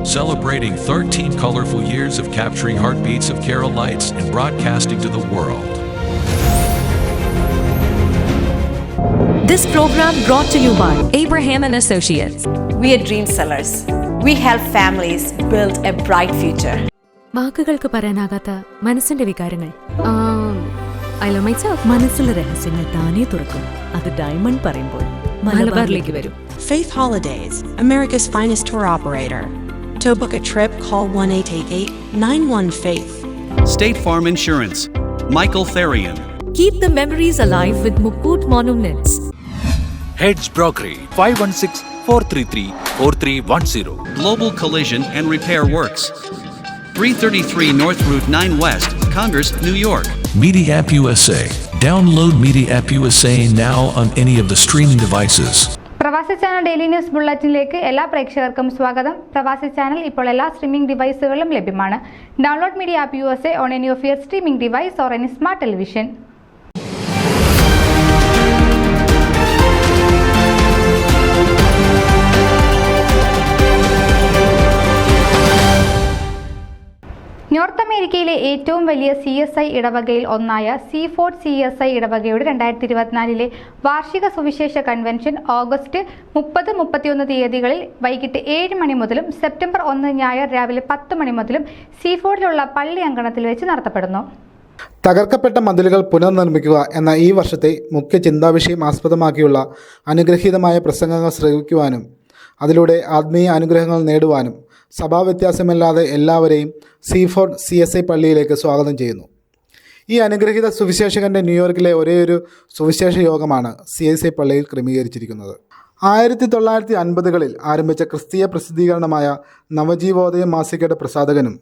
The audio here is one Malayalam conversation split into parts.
celebrating 13 colorful years of capturing heartbeats of Keralites and broadcasting to the world. This program brought to you by Abraham and Associates. We are dream sellers. We help families build a bright future. വാക്കുകൾക്ക് പറയാനാകാത്ത മനസ്സിന്റെ വികാരങ്ങൾ. I love myself. മനസ്സിലെ രഹസ്യങ്ങൾ താനേ തുറക്കും. അത് ഡയമണ്ട് പറയുമ്പോൾ മലബാറിലേക്ക് വരും. Faith Holidays, America's finest tour operator. To book a trip, call 1-888-91-FAITH. State Farm Insurance, Michael Therian. Keep the memories alive with Mukut Monuments. Heads Brokery 516-433-4310. Global Collision and Repair Works, 333 North Route 9 West, Congress, New York. Media App USA. Download Media App USA now on any of the streaming devices. പ്രവാസി ചാനൽ ഡെയിലി ന്യൂസ് ബുള്ളറ്റിനിലേക്ക് എല്ലാ പ്രേക്ഷകർക്കും സ്വാഗതം. പ്രവാസി ചാനൽ ഇപ്പോൾ എല്ലാ സ്ട്രീമിംഗ് ഡിവൈസുകളിലും ലഭ്യമാണ്. Download media app USA on any of your streaming device or any smart television. North അമേരിക്കയിലെ ഏറ്റവും വലിയ CSI ഇടവകയിൽ ഒന്നായ സീഫോർഡ് CSI ഇടവകയുടെ 2024 വാർഷിക സുവിശേഷ കൺവെൻഷൻ ഓഗസ്റ്റ് 30-31 തീയതികളിൽ വൈകിട്ട് 7 മണി മുതലും സെപ്റ്റംബർ 1 ഞായർ രാവിലെ 10 മണി മുതലും സീഫോർഡിലുള്ള പള്ളി അങ്കണത്തിൽ വെച്ച് നടത്തപ്പെടുന്നു. തകർക്കപ്പെട്ട മതിലുകൾ പുനർനിർമ്മിക്കുക എന്ന ഈ വർഷത്തെ മുഖ്യ ചിന്താവിഷയം ആസ്പദമാക്കിയുള്ള അനുഗ്രഹീതമായ പ്രസംഗങ്ങൾ ശ്രവിക്കുവാനും അതിലൂടെ ആത്മീയ അനുഗ്രഹങ്ങൾ നേടുവാനും സഭാവ്യത്യാസമില്ലാതെ എല്ലാവരെയും സീഫോർഡ് CSI പള്ളിയിലേക്ക് സ്വാഗതം ചെയ്യുന്നു. ഈ അനുഗ്രഹീത സുവിശേഷകൻ്റെ ന്യൂയോർക്കിലെ ഒരേയൊരു സുവിശേഷ യോഗമാണ് CSI പള്ളിയിൽ ക്രമീകരിച്ചിരിക്കുന്നത്. 1950കളിൽ ആരംഭിച്ച ക്രിസ്തീയ പ്രസിദ്ധീകരണമായ നവജീവോദയം മാസികയുടെ പ്രസാധകനും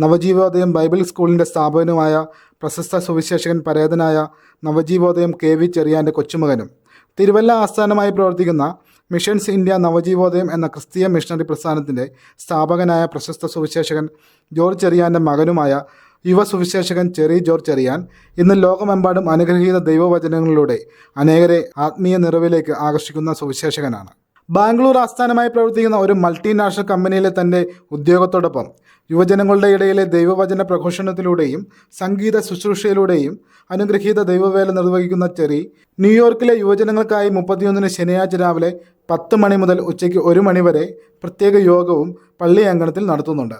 നവജീവോദയം ബൈബിൾ സ്കൂളിൻ്റെ സ്ഥാപകനുമായ പ്രശസ്ത സുവിശേഷകൻ പരേതനായ നവജീവോദയം KV ചെറിയാൻ്റെ കൊച്ചുമകനും തിരുവല്ല ആസ്ഥാനമായി പ്രവർത്തിക്കുന്ന മിഷൻസ് ഇന്ത്യ നവജീവോദയം എന്ന ക്രിസ്തീയ മിഷണറി പ്രസ്ഥാനത്തിൻ്റെ സ്ഥാപകനായ പ്രശസ്ത സുവിശേഷകൻ ജോർജ് ചെറിയാൻ്റെ മകനുമായ യുവ സുവിശേഷകൻ ചെറി ജോർജ് ചെറിയാൻ ഇന്ന് ലോകമെമ്പാടും അനുഗ്രഹീത ദൈവവചനങ്ങളിലൂടെ അനേകരെ ആത്മീയ നിറവിലേക്ക് ആകർഷിക്കുന്ന സുവിശേഷകനാണ്. ബാംഗ്ലൂർ ആസ്ഥാനമായി പ്രവർത്തിക്കുന്ന ഒരു മൾട്ടിനാഷണൽ കമ്പനിയിലെ തൻ്റെ ഉദ്യോഗത്തോടൊപ്പം യുവജനങ്ങളുടെ ഇടയിലെ ദൈവവചന പ്രഘോഷണത്തിലൂടെയും സംഗീത ശുശ്രൂഷയിലൂടെയും അനുഗ്രഹീത ദൈവവേല നിർവഹിക്കുന്ന ചെറി ന്യൂയോർക്കിലെ യുവജനങ്ങൾക്കായി 31 ശനിയാഴ്ച രാവിലെ 10 മണി മുതൽ ഉച്ചയ്ക്ക് 1 മണി വരെ പ്രത്യേക യോഗവും പള്ളി അങ്കണത്തിൽ നടത്തുന്നുണ്ട്.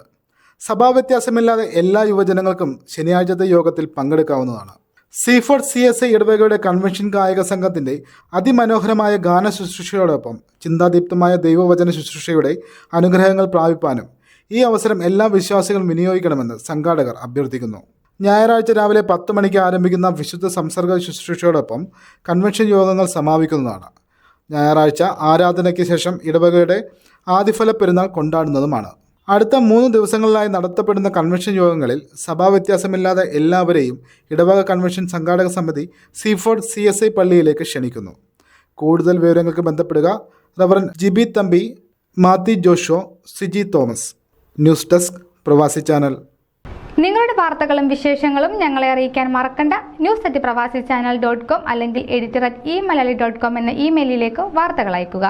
സഭാവ്യത്യാസമില്ലാതെ എല്ലാ യുവജനങ്ങൾക്കും ശനിയാഴ്ചത്തെ യോഗത്തിൽ പങ്കെടുക്കാവുന്നതാണ്. സീഫോർഡ് CSI ഇടവകയുടെ കൺവെൻഷൻ ഗായക സംഘത്തിൻ്റെ അതിമനോഹരമായ ഗാന ശുശ്രൂഷയോടൊപ്പം ചിന്താദീപ്തമായ ദൈവവചന ശുശ്രൂഷയുടെ അനുഗ്രഹങ്ങൾ പ്രാപിപ്പാനും ഈ അവസരം എല്ലാ വിശ്വാസികളും വിനിയോഗിക്കണമെന്ന് സംഘാടകർ അഭ്യർത്ഥിക്കുന്നു. ഞായറാഴ്ച രാവിലെ 10 മണിക്ക് ആരംഭിക്കുന്ന വിശുദ്ധ സംസർഗ ശുശ്രൂഷയോടൊപ്പം കൺവെൻഷൻ യോഗങ്ങൾ സമാപിക്കുന്നതാണ്. ഞായറാഴ്ച ആരാധനയ്ക്ക് ശേഷം ഇടവകയുടെ ആദിഫല പെരുന്നാൾ കൊണ്ടാടുന്നതുമാണ്. അടുത്ത 3 ദിവസങ്ങളിലായി നടത്തപ്പെടുന്ന കൺവെൻഷൻ യോഗങ്ങളിൽ സഭാവ്യത്യാസമില്ലാതെ എല്ലാവരെയും ഇടവക കൺവെൻഷൻ സംഘാടക സമിതി സീഫോർഡ് CSI പള്ളിയിലേക്ക് ക്ഷണിക്കുന്നു. കൂടുതൽ വിവരങ്ങൾക്ക് ബന്ധപ്പെടുക reverend Jibi Thampi, Mathew Josho, Siji Thomas. News desk Pravasi channel. നിങ്ങളുടെ വാർത്തകളും വിശേഷങ്ങളും ഞങ്ങളെ അറിയിക്കാൻ മറക്കണ്ട. news@pravasichannel.com അല്ലെങ്കിൽ editor@eMalayali.com എന്ന ഇമെയിലിലേക്ക് വാർത്തകൾ അയക്കുക.